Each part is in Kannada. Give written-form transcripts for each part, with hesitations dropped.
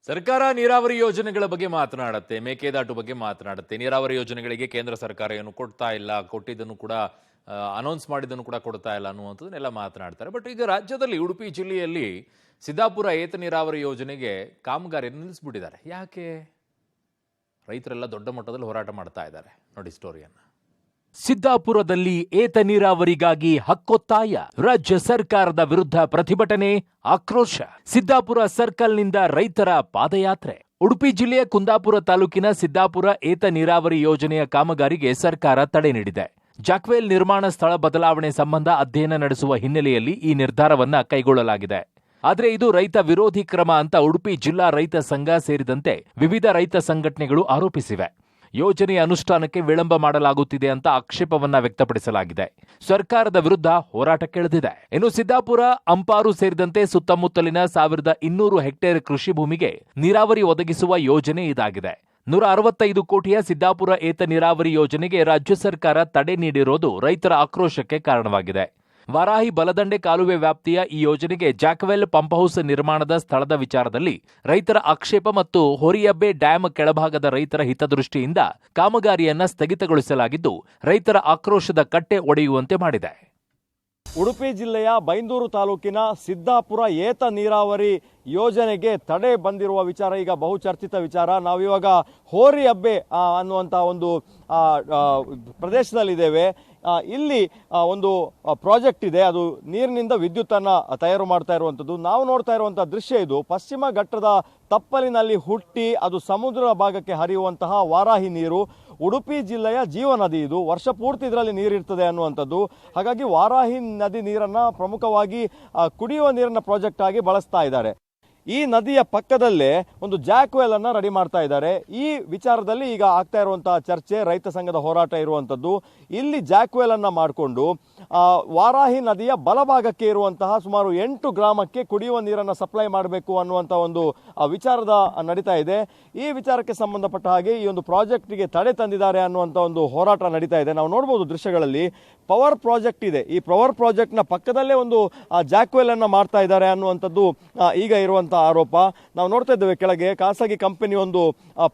ಸರ್ಕಾರ ನೀರಾವರಿ ಯೋಜನೆಗಳ ಬಗ್ಗೆ ಮಾತನಾಡುತ್ತೆ, ಮೇಕೆದಾಟು ಬಗ್ಗೆ ಮಾತನಾಡುತ್ತೆ. ನೀರಾವರಿ ಯೋಜನೆಗಳಿಗೆ ಕೇಂದ್ರ ಸರ್ಕಾರ ಏನು ಕೊಡ್ತಾ ಇಲ್ಲ, ಕೊಟ್ಟಿದ್ದನ್ನು ಕೂಡ ಅನೌನ್ಸ್ ಮಾಡಿದ್ದನ್ನು ಕೂಡ ಕೊಡ್ತಾ ಇಲ್ಲ ಅನ್ನುವಂಥದ್ದನ್ನೆಲ್ಲ ಮಾತನಾಡ್ತಾರೆ. ಬಟ್ ಈಗ ರಾಜ್ಯದಲ್ಲಿ ಉಡುಪಿ ಜಿಲ್ಲೆಯಲ್ಲಿ ಸಿದ್ದಾಪುರ ಏತ ನೀರಾವರಿ ಯೋಜನೆಗೆ ಕಾಮಗಾರಿಯನ್ನು ನಿಲ್ಲಿಸ್ಬಿಟ್ಟಿದ್ದಾರೆ. ಯಾಕೆ? ರೈತರೆಲ್ಲ ದೊಡ್ಡ ಮಟ್ಟದಲ್ಲಿ ಹೋರಾಟ ಮಾಡ್ತಾ ಇದ್ದಾರೆ. ನೋಡಿ ಸ್ಟೋರಿಯನ್ನ. ಸಿದ್ದಾಪುರದಲ್ಲಿ ಏತ ನೀರಾವರಿಗಾಗಿ ಹಕ್ಕೊತ್ತಾಯ, ರಾಜ್ಯ ಸರ್ಕಾರದ ವಿರುದ್ಧ ಪ್ರತಿಭಟನೆ, ಆಕ್ರೋಶ. ಸಿದ್ದಾಪುರ ಸರ್ಕಲ್ನಿಂದ ರೈತರ ಪಾದಯಾತ್ರೆ. ಉಡುಪಿ ಜಿಲ್ಲೆಯ ಕುಂದಾಪುರ ತಾಲೂಕಿನ ಸಿದ್ದಾಪುರ ಏತ ನೀರಾವರಿ ಯೋಜನೆಯ ಕಾಮಗಾರಿಗೆ ಸರ್ಕಾರ ತಡೆ ನೀಡಿದೆ. ಜಾಕ್ವೆಲ್ ನಿರ್ಮಾಣ ಸ್ಥಳ ಬದಲಾವಣೆ ಸಂಬಂಧ ಅಧ್ಯಯನ ನಡೆಸುವ ಹಿನ್ನೆಲೆಯಲ್ಲಿ ಈ ನಿರ್ಧಾರವನ್ನ ಕೈಗೊಳ್ಳಲಾಗಿದೆ. ಆದರೆ ಇದು ರೈತ ವಿರೋಧಿ ಕ್ರಮ ಅಂತ ಉಡುಪಿ ಜಿಲ್ಲಾ ರೈತ ಸಂಘ ಸೇರಿದಂತೆ ವಿವಿಧ ರೈತ ಸಂಘಟನೆಗಳು ಆರೋಪಿಸಿವೆ. ಯೋಜನೆಯ ಅನುಷ್ಠಾನಕ್ಕೆ ವಿಳಂಬ ಮಾಡಲಾಗುತ್ತಿದೆ ಅಂತ ಆಕ್ಷೇಪವನ್ನ ವ್ಯಕ್ತಪಡಿಸಲಾಗಿದೆ. ಸರ್ಕಾರದ ವಿರುದ್ಧ ಹೋರಾಟಕ್ಕಿಳಿದಿದೆ. ಇನ್ನು ಸಿದ್ದಾಪುರ, ಅಂಪಾರು ಸೇರಿದಂತೆ ಸುತ್ತಮುತ್ತಲಿನ 1200 ಹೆಕ್ಟೇರ್ ಕೃಷಿ ಭೂಮಿಗೆ ನೀರಾವರಿ ಒದಗಿಸುವ ಯೋಜನೆ ಇದಾಗಿದೆ. 165 ಕೋಟಿಯ ಸಿದ್ದಾಪುರ ಏತ ನೀರಾವರಿ ಯೋಜನೆಗೆ ರಾಜ್ಯ ಸರ್ಕಾರ ತಡೆ ನೀಡಿರೋದು ರೈತರ ಆಕ್ರೋಶಕ್ಕೆ ಕಾರಣವಾಗಿದೆ. ವಾರಾಹಿ ಬಲದಂಡೆ ಕಾಲುವೆ ವ್ಯಾಪ್ತಿಯ ಈ ಯೋಜನೆಗೆ ಜಾಕ್ವೆಲ್ ಪಂಪ್ಹೌಸ್ ನಿರ್ಮಾಣದ ಸ್ಥಳದ ವಿಚಾರದಲ್ಲಿ ರೈತರ ಆಕ್ಷೇಪ ಮತ್ತು ಹೊರಿಯಬ್ಬೆ ಡ್ಯಾಂ ಕೆಳಭಾಗದ ರೈತರ ಹಿತದೃಷ್ಟಿಯಿಂದ ಕಾಮಗಾರಿಯನ್ನ ಸ್ಥಗಿತಗೊಳಿಸಲಾಗಿದ್ದು ರೈತರ ಆಕ್ರೋಶದ ಕಟ್ಟೆ ಒಡೆಯುವಂತೆ ಮಾಡಿದೆ. ಉಡುಪಿ ಜಿಲ್ಲೆಯ ಬೈಂದೂರು ತಾಲೂಕಿನ ಸಿದ್ದಾಪುರ ಏತ ನೀರಾವರಿ ಯೋಜನೆಗೆ ತಡೆ ಬಂದಿರುವ ವಿಚಾರ ಈಗ ಬಹುಚರ್ಚಿತ ವಿಚಾರ. ನಾವಿವಾಗ ಹೋರಿಯಬ್ಬೆ ಅನ್ನುವಂಥ ಒಂದು ಪ್ರದೇಶದಲ್ಲಿದ್ದೇವೆ. ಇಲ್ಲಿ ಒಂದು ಪ್ರಾಜೆಕ್ಟ್ ಇದೆ. ಅದು ನೀರಿನಿಂದ ವಿದ್ಯುತ್ತನ್ನು ತಯಾರು ಮಾಡ್ತಾ ಇರುವಂಥದ್ದು. ನಾವು ನೋಡ್ತಾ ಇರುವಂಥ ದೃಶ್ಯ ಇದು. ಪಶ್ಚಿಮ ಘಟ್ಟದ ತಪ್ಪಲಿನಲ್ಲಿ ಹುಟ್ಟಿ ಅದು ಸಮುದ್ರ ಭಾಗಕ್ಕೆ ಹರಿಯುವಂತಹ ವಾರಾಹಿ ನೀರು. ಉಡುಪಿ ಜಿಲ್ಲೆಯ ಜೀವನದಿ ಇದು. ವರ್ಷ ಪೂರ್ತಿ ಇದರಲ್ಲಿ ನೀರಿರ್ತದೆ ಅನ್ನುವಂಥದ್ದು. ಹಾಗಾಗಿ ವಾರಾಹಿ ನದಿ ನೀರನ್ನು ಪ್ರಮುಖವಾಗಿ ಕುಡಿಯುವ ನೀರಿನ ಪ್ರಾಜೆಕ್ಟ್ ಆಗಿ ಬಳಸ್ತಾ ಇದ್ದಾರೆ. ಈ ನದಿಯ ಪಕ್ಕದಲ್ಲೇ ಒಂದು ಜಾಕ್ವೆಲ್ ಅನ್ನ ರೆಡಿ ಮಾಡ್ತಾ ಇದ್ದಾರೆ. ಈ ವಿಚಾರದಲ್ಲಿ ಈಗ ಆಗ್ತಾ ಇರುವಂತಹ ಚರ್ಚೆ, ರೈತ ಸಂಘದ ಹೋರಾಟ ಇರುವಂಥದ್ದು. ಇಲ್ಲಿ ಜಾಕ್ವೆಲ್ ಅನ್ನ ಮಾಡಿಕೊಂಡು ವಾರಾಹಿ ನದಿಯ ಬಲಭಾಗಕ್ಕೆ ಇರುವಂತಹ ಸುಮಾರು 8 ಗ್ರಾಮಕ್ಕೆ ಕುಡಿಯುವ ನೀರನ್ನು ಸಪ್ಲೈ ಮಾಡಬೇಕು ಅನ್ನುವಂಥ ಒಂದು ವಿಚಾರದ ನಡೀತಾ ಇದೆ. ಈ ವಿಚಾರಕ್ಕೆ ಸಂಬಂಧಪಟ್ಟ ಹಾಗೆ ಈ ಒಂದು ಪ್ರಾಜೆಕ್ಟ್ಗೆ ತಡೆ ತಂದಿದ್ದಾರೆ ಅನ್ನುವಂಥ ಒಂದು ಹೋರಾಟ ನಡೀತಾ ಇದೆ. ನಾವು ನೋಡ್ಬೋದು ದೃಶ್ಯಗಳಲ್ಲಿ ಪವರ್ ಪ್ರಾಜೆಕ್ಟ್ ಇದೆ. ಈ ಪವರ್ ಪ್ರಾಜೆಕ್ಟ್ನ ಪಕ್ಕದಲ್ಲೇ ಒಂದು ಜಾಕ್ವೆಲ್ ಅನ್ನ ಮಾಡ್ತಾ ಇದ್ದಾರೆ ಅನ್ನುವಂಥದ್ದು ಈಗ ಇರುವಂಥ ಆರೋಪ. ನಾವು ನೋಡ್ತಾ ಇದ್ದೇವೆ ಕೆಳಗೆ ಖಾಸಗಿ ಕಂಪನಿ ಒಂದು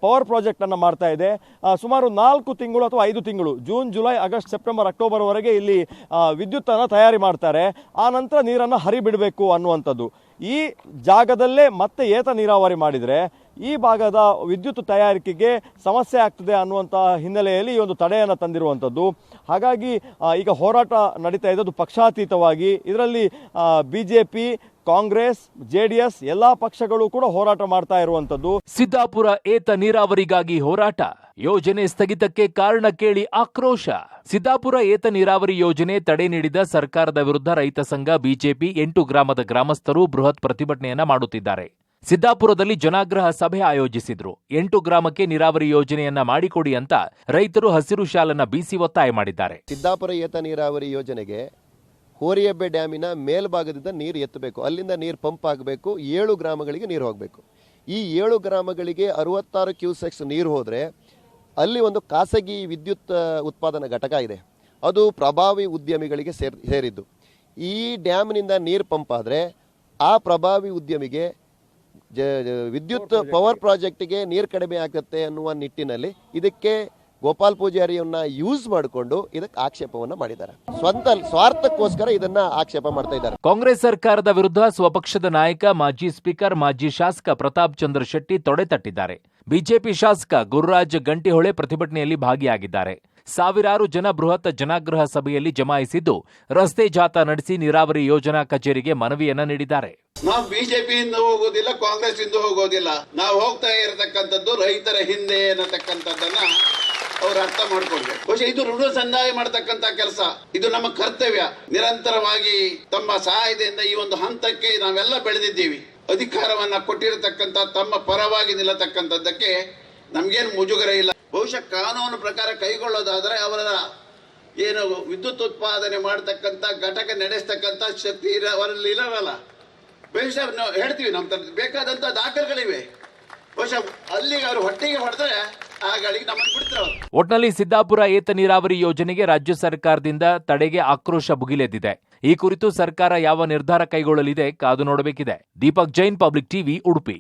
ಪವರ್ ಪ್ರಾಜೆಕ್ಟ್ ಅನ್ನ ಮಾಡ್ತಾ ಇದೆ. ಸುಮಾರು 4 ತಿಂಗಳು ಅಥವಾ 5 ತಿಂಗಳು, June, July, August, September, October ವರೆಗೆ ಇಲ್ಲಿ ವಿದ್ಯುತ್ ಅನ್ನ ತಯಾರಿ ಮಾಡ್ತಾರೆ. ಆ ನಂತರ ನೀರನ್ನು ಹರಿಬಿಡಬೇಕು ಅನ್ನುವಂಥದ್ದು. ಈ ಜಾಗದಲ್ಲೇ ಮತ್ತೆ ಏತ ನೀರಾವರಿ ಮಾಡಿದರೆ ಈ ಭಾಗದ ವಿದ್ಯುತ್ ತಯಾರಿಕೆಗೆ ಸಮಸ್ಯೆ ಆಗ್ತದೆ ಅನ್ನುವಂಥ ಹಿನ್ನೆಲೆಯಲ್ಲಿ ಈ ಒಂದು ತಡೆಯನ್ನು ತಂದಿರುವಂಥದ್ದು. ಹಾಗಾಗಿ ಈಗ ಹೋರಾಟ ನಡೀತಾ ಇದ್ದದ್ದು ಪಕ್ಷಾತೀತವಾಗಿ. ಇದರಲ್ಲಿ ಬಿಜೆಪಿ, ಕಾಂಗ್ರೆಸ್, ಜೆಡಿಎಸ್ ಎಲ್ಲಾ ಪಕ್ಷಗಳು ಕೂಡ ಹೋರಾಟ ಮಾಡ್ತಾ ಇರುವಂಥದ್ದು. ಸಿದ್ದಾಪುರ ಏತ ನೀರಾವರಿಗಾಗಿ ಹೋರಾಟ, ಯೋಜನೆ ಸ್ಥಗಿತಕ್ಕೆ ಕಾರಣ ಕೇಳಿ ಆಕ್ರೋಶ. ಸಿದ್ದಾಪುರ ಏತ ನೀರಾವರಿ ಯೋಜನೆ ತಡೆ ನೀಡಿದ ಸರ್ಕಾರದ ವಿರುದ್ಧ ರೈತ ಸಂಘ, ಬಿಜೆಪಿ, 8 ಗ್ರಾಮದ ಗ್ರಾಮಸ್ಥರು ಬೃಹತ್ ಪ್ರತಿಭಟನೆಯನ್ನ ಮಾಡುತ್ತಿದ್ದಾರೆ. ಸಿದ್ದಾಪುರದಲ್ಲಿ ಜನಾಗ್ರಹ ಸಭೆ ಆಯೋಜಿಸಿದ್ರು. 8 ಗ್ರಾಮಕ್ಕೆ ನೀರಾವರಿ ಯೋಜನೆಯನ್ನ ಮಾಡಿಕೊಡಿ ಅಂತ ರೈತರು ಹಸಿರು ಶಾಲನ್ನ ಬೀಸಿ ಒತ್ತಾಯ ಮಾಡಿದ್ದಾರೆ. ಸಿದ್ದಾಪುರ ಏತ ನೀರಾವರಿ ಯೋಜನೆಗೆ ಹೋರಿಯಬ್ಬೆ ಡ್ಯಾಮಿನ ಮೇಲ್ಭಾಗದಿಂದ ನೀರು ಎತ್ತಬೇಕು. ಅಲ್ಲಿಂದ ನೀರು ಪಂಪ್ ಆಗಬೇಕು. 7 ಗ್ರಾಮಗಳಿಗೆ ನೀರು ಹೋಗಬೇಕು. ಈ 7 ಗ್ರಾಮಗಳಿಗೆ 66 ಕ್ಯೂಸೆಕ್ಸ್ ನೀರು ಹೋದರೆ ಅಲ್ಲಿ ಒಂದು ಖಾಸಗಿ ವಿದ್ಯುತ್ ಉತ್ಪಾದನಾ ಘಟಕ ಇದೆ. ಅದು ಪ್ರಭಾವಿ ಉದ್ಯಮಿಗಳಿಗೆ ಸೇರಿದ್ದು. ಈ ಡ್ಯಾಮ್ನಿಂದ ನೀರು ಪಂಪ್ ಆದರೆ ಆ ಪ್ರಭಾವಿ ಉದ್ಯಮಿಗೆ ವಿದ್ಯುತ್ ಪವರ್ ಪ್ರಾಜೆಕ್ಟ್ಗೆ ನೀರು ಕಡಿಮೆ ಆಗುತ್ತೆ ಅನ್ನುವ ನಿಟ್ಟಿನಲ್ಲಿ ಇದಕ್ಕೆ ಗೋಪಾಲ್ ಪೂಜಾರಿಯನ್ನ ಯೂಸ್ ಮಾಡಿಕೊಂಡು ಇದಕ್ಕೆ ಆಕ್ಷೇಪವನ್ನ ಮಾಡಿದ್ದಾರೆ. ಸ್ವಾರ್ಥಕ್ಕೋಸ್ಕರ ಇದನ್ನ ಆಕ್ಷೇಪ ಮಾಡ್ತಾ ಇದ್ದಾರೆ. ಕಾಂಗ್ರೆಸ್ ಸರ್ಕಾರದ ವಿರುದ್ಧ ಸ್ವಪಕ್ಷದ ನಾಯಕ, ಮಾಜಿ ಸ್ಪೀಕರ್, ಮಾಜಿ ಶಾಸಕ ಪ್ರತಾಪ್ ಚಂದ್ರ ಶೆಟ್ಟಿ ತೊಡೆ ತಟ್ಟಿದ್ದಾರೆ. ಬಿಜೆಪಿ ಶಾಸಕ ಗುರುರಾಜ್ ಗಂಟಿಹೊಳೆ ಪ್ರತಿಭಟನೆಯಲ್ಲಿ ಭಾಗಿಯಾಗಿದ್ದಾರೆ. ಸಾವಿರಾರು ಜನ ಬೃಹತ್ ಜನಾಗ್ರಹ ಸಭೆಯಲ್ಲಿ ಜಮಾಯಿಸಿದ್ದು ರಸ್ತೆ ಜಾಥಾ ನಡೆಸಿ ನೀರಾವರಿ ಯೋಜನಾ ಕಚೇರಿಗೆ ಮನವಿಯನ್ನ ನೀಡಿದ್ದಾರೆ. ನಾವು ಬಿಜೆಪಿಯಿಂದ ಹೋಗೋದಿಲ್ಲ, ಕಾಂಗ್ರೆಸ್ ಇಂದ ಹೋಗೋದಿಲ್ಲ. ನಾವು ಹೋಗ್ತಾ ಇರತಕ್ಕಂಥದ್ದು ರೈತರ ಹಿಂದೆ ಅನ್ನತಕ್ಕಂಥದ್ದನ್ನ ಅವ್ರು ಅರ್ಥ ಮಾಡ್ಕೊಳ್ಬೇಕು. ಬಹುಶಃ ಇದು ಋಣ ಸಂದಾಯ ಮಾಡತಕ್ಕಂತ ಕೆಲಸ. ಇದು ನಮ್ಮ ಕರ್ತವ್ಯ. ನಿರಂತರವಾಗಿ ತಮ್ಮ ಸಹಾಯದಿಂದ ಈ ಒಂದು ಹಂತಕ್ಕೆ ನಾವೆಲ್ಲ ಬೆಳೆದಿದ್ದೀವಿ. ಅಧಿಕಾರವನ್ನ ಕೊಟ್ಟಿರತಕ್ಕಂತ ತಮ್ಮ ಪರವಾಗಿ ನಿಲ್ಲತಕ್ಕಂಥದ್ದಕ್ಕೆ ನಮ್ಗೇನು ಮುಜುಗರ ಇಲ್ಲ. ಬಹುಶಃ ಕಾನೂನು ಪ್ರಕಾರ ಕೈಗೊಳ್ಳೋದಾದ್ರೆ ಅವರ ಏನು ವಿದ್ಯುತ್ ಉತ್ಪಾದನೆ ಮಾಡತಕ್ಕಂತ ಘಟಕ ನಡೆಸ್ತಕ್ಕಂತ ಶಕ್ತಿ ಅವರಲ್ಲಿ ಇಲ್ಲವಲ್ಲ. ಬಹುಶಃ ನಾವು ಹೇಳ್ತೀವಿ, ನಮ್ಮ ಬೇಕಾದಂತ ದಾಖಲೆಗಳಿವೆ. ಬಹುಶಃ ಅಲ್ಲಿಗೆ ಅವರು ಹೊಟ್ಟೆಗೆ ಹೊಡೆದ್ರೆ ಆ ಗಾಳಿಗೆ ನಮ್ಮನ್ನು ಬಿಡ್ತಾರೆ. ಒಟ್ನಲ್ಲಿ ಸಿದ್ದಾಪುರ ಏತ ನೀರಾವರಿ ಯೋಜನೆಗೆ ರಾಜ್ಯ ಸರ್ಕಾರದಿಂದ ತಡೆಗೆ ಆಕ್ರೋಶ ಭುಗಿಲೆದ್ದಿದೆ. ಈ ಕುರಿತು ಸರ್ಕಾರ ಯಾವ ನಿರ್ಧಾರ ಕೈಗೊಳ್ಳಲಿದೆ ಕಾದು ನೋಡಬೇಕಿದೆ. Deepak Jain, public TV, Udupi.